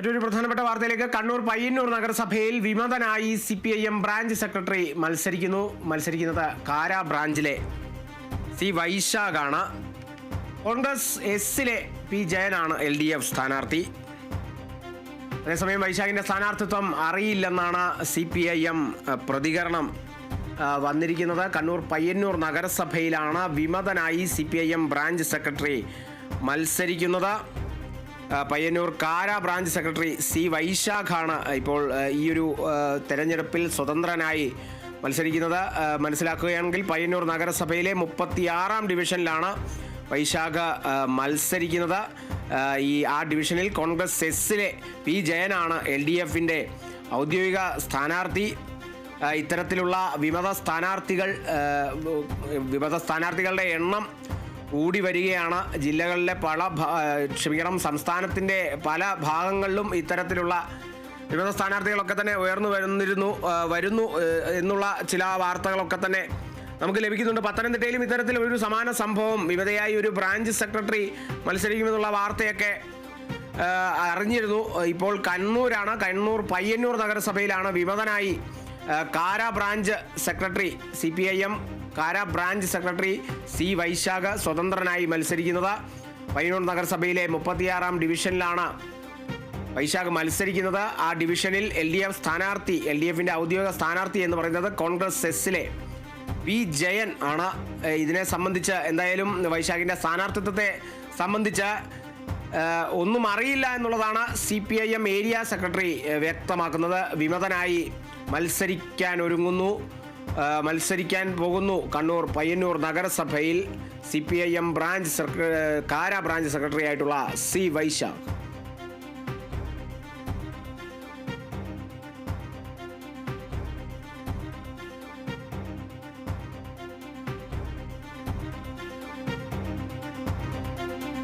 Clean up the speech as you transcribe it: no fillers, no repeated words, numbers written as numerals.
മറ്റൊരു പ്രധാനപ്പെട്ട വാർത്തയിലേക്ക്. കണ്ണൂർ പയ്യന്നൂർ നഗരസഭയിൽ വിമതനായി CPIM ബ്രാഞ്ച് സെക്രട്ടറി മത്സരിക്കുന്നത് കാര ബ്രാഞ്ചിലെ സി വൈശാഖാണ്. കോൺഗ്രസ് എസിലെ പി ജയനാണ് LDF സ്ഥാനാർത്ഥി. അതേസമയം വൈശാഖിന്റെ സ്ഥാനാർത്ഥിത്വം അറിയില്ലെന്നാണ് CPIM പ്രതികരണം വന്നിരിക്കുന്നത്. കണ്ണൂർ പയ്യന്നൂർ നഗരസഭയിലാണ് വിമതനായി CPIM ബ്രാഞ്ച് സെക്രട്ടറി മത്സരിക്കുന്നത്. പയ്യന്നൂർ കാര ബ്രാഞ്ച് സെക്രട്ടറി സി വൈശാഖാണ് ഇപ്പോൾ ഈ ഒരു തെരഞ്ഞെടുപ്പിൽ സ്വതന്ത്രനായി മത്സരിക്കുന്നത്. മനസ്സിലാക്കുകയാണെങ്കിൽ പയ്യന്നൂർ നഗരസഭയിലെ 36-ാം ഡിവിഷനിലാണ് വൈശാഖ് മത്സരിക്കുന്നത്. ആ ഡിവിഷനിൽ കോൺഗ്രസ് എസിലെ പി ജയനാണ് LDFിൻ്റെ ഔദ്യോഗിക സ്ഥാനാർത്ഥി. ഇത്തരത്തിലുള്ള വിമത സ്ഥാനാർത്ഥികളുടെ എണ്ണം കൂടി വരികയാണ്. ജില്ലകളിലെ സംസ്ഥാനത്തിൻ്റെ പല ഭാഗങ്ങളിലും ഇത്തരത്തിലുള്ള വിമത സ്ഥാനാർത്ഥികളൊക്കെ തന്നെ വരുന്നു എന്നുള്ള ചില വാർത്തകളൊക്കെ തന്നെ നമുക്ക് ലഭിക്കുന്നുണ്ട്. പത്തനംതിട്ടയിലും ഇത്തരത്തിൽ ഒരു സമാന സംഭവം, വിമതയായി ഒരു ബ്രാഞ്ച് സെക്രട്ടറി മത്സരിക്കുമെന്നുള്ള വാർത്തയൊക്കെ അറിഞ്ഞിരുന്നു. ഇപ്പോൾ കണ്ണൂർ പയ്യന്നൂർ നഗരസഭയിലാണ് വിമതനായി കാര ബ്രാഞ്ച് സെക്രട്ടറി CPIM കാര ബ്രാഞ്ച് സെക്രട്ടറി സി വൈശാഖ് സ്വതന്ത്രനായി മത്സരിക്കുന്നത്. പയ്യന്നൂർ നഗരസഭയിലെ 36-ാം ഡിവിഷനിലാണ് വൈശാഖ് മത്സരിക്കുന്നത്. ആ ഡിവിഷനിൽ LDFിൻ്റെ ഔദ്യോഗിക സ്ഥാനാർത്ഥി എന്ന് പറയുന്നത് കോൺഗ്രസ് എസിലെ പി ജയൻ ആണ്. ഇതിനെ സംബന്ധിച്ച് എന്തായാലും വൈശാഖിൻ്റെ സ്ഥാനാർത്ഥിത്വത്തെ സംബന്ധിച്ച് ഒന്നും അറിയില്ല എന്നുള്ളതാണ് CPIM ഏരിയ സെക്രട്ടറി വ്യക്തമാക്കുന്നത്. വിമതനായി മത്സരിക്കാൻ പോകുന്നു കണ്ണൂർ പയ്യന്നൂർ നഗരസഭയിൽ CPIM കാര ബ്രാഞ്ച് സെക്രട്ടറി ആയിട്ടുള്ള സി വൈശാഖ്.